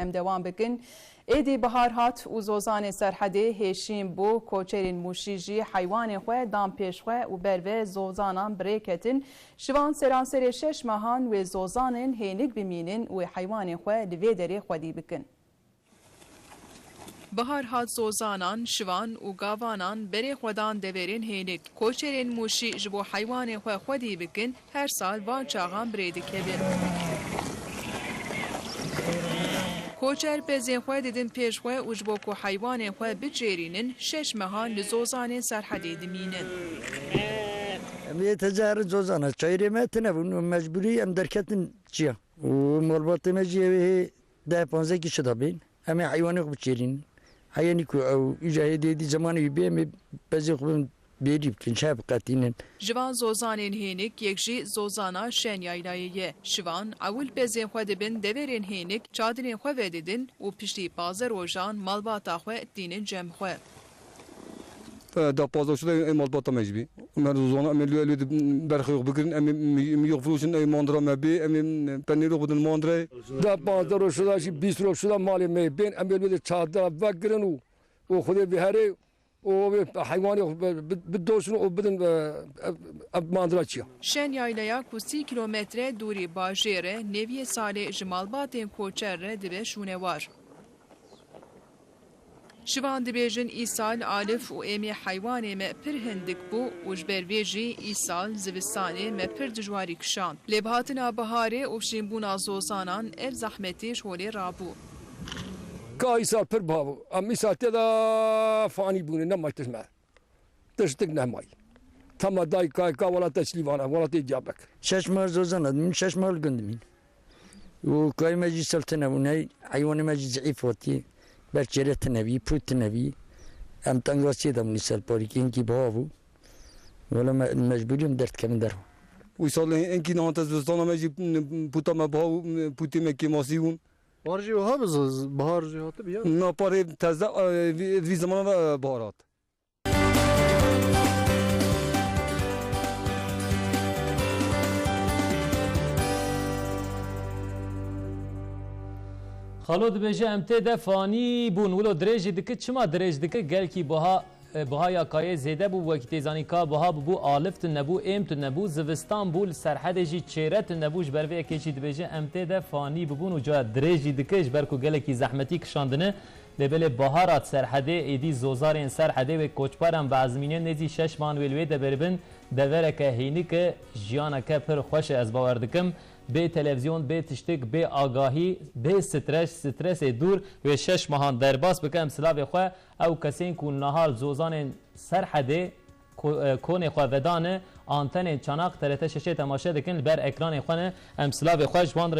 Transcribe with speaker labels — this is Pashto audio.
Speaker 1: ام دوام بکن ایدی بهار هات و زوزان سرحده هشیم بو کوچرین موشیجی حیوان خو دام پیش خو و بر زوزانان بریکتن شوان سرانسر 6 ماهان و زوزانن هینک بمینن و حیوان خو لوی دری خودی بکن بهار هات زوزانان شوان و گاوانان بری خودان دورین هینک کوچرین موشی جبو حیوان خو خودی بکن هر سال وان چاغان بریدی کبیر کوچر پزین خو دیدن پیش خو و جبو کو حیوان خو بچرینن 6 ماهان لزوزان سرحدی دمینن
Speaker 2: می تجار زوزانه چایری متنه و مجبوری ام درکتن چیا و مالبات مجیه 10-15 کی شده بین اما حیوان خو بچرین حیوانی کو او اجازه دی زمانی بیم بزی خو بیری بکن شب قطینن
Speaker 1: جوان زوزانین هینک یک جی زوزانا شن یایلایه شوان اول بزین خو دبن دورین هینک چادرین خو ودیدن و پشتی بازار روزان مالباتا خو دینن جم خو
Speaker 3: دا بازار شده مالباتا مجبی من زوزانا مليو برخي بكرن ميو فلوسن اي ماندرا مبي ام بنيرو بدن ماندرا
Speaker 4: دا بازار شده شي 20 رو شده مال می بین امل چادر وگرن و خود بهره و حیوانی بدوشن و بدن ماندرا چیا
Speaker 1: شن یایلیا کو 30 کیلومتر دوری باجره نوی سال جمالباتین کوچر دبه شونوار شوان دبیجن ایسال آلف و امی حیوانی ما پر هندک بو و جبر ویجی ایسال زوستانی ما پر دجواری کشان لبهاتنا بهاره و شنبونا زوزانان اف زحمتی شولی رابو
Speaker 4: که ایسال پر بابو امی ساعتی دا فانی بونه نمایتش ما تشتک نمای تما دای که ولا تشلیوانه ولا تجابک
Speaker 2: 6 ماه زوزانه من 6 ماه گندمین و که مجی سلطنه ونای حیوان مجی ضعیف وقتی برچرت نوی پوت نوی ام تنگاسی دم نیسال پاری که اینکی باهو ولی مجبوریم درد کم درو
Speaker 3: ويصل انكي نانت زستانا ماجي بوتا ما باو بوتي ما كي ماسيون
Speaker 5: بارجي وهابز بهار جهات بيا
Speaker 3: نا باري تزا في زمان بهارات
Speaker 6: خالو دبیجه امته ده فانی بون ولو درجه دکه چما درجه دکه گل کی بها یا کای زیده بو وقتی زانی کا بها بو آلفت نبو امت نبو زوستان بول سرحد جی چیرت نبوش بروی کیچی دبیجه امته ده فانی بون و جا درجه دکش برکو گل کی زحمتی کشاندنه لبل بهارات سرحده ایدی زوزارین سرحده و کوچپارم بعضمینه نزی 6 مان ولوی ده بربن دورک هینیک جیانا که پر خوش از باوردکم به تلویزیون به تشتک به آگاهی به سترس دور و 6 ماهان درباس بکم سلاو خو او کسین کو نهال زوزان سرحده کون خو ودانه آنتن چاناق ترته ششه تماشا دکن بر اکران خو ام سلاو خو جوان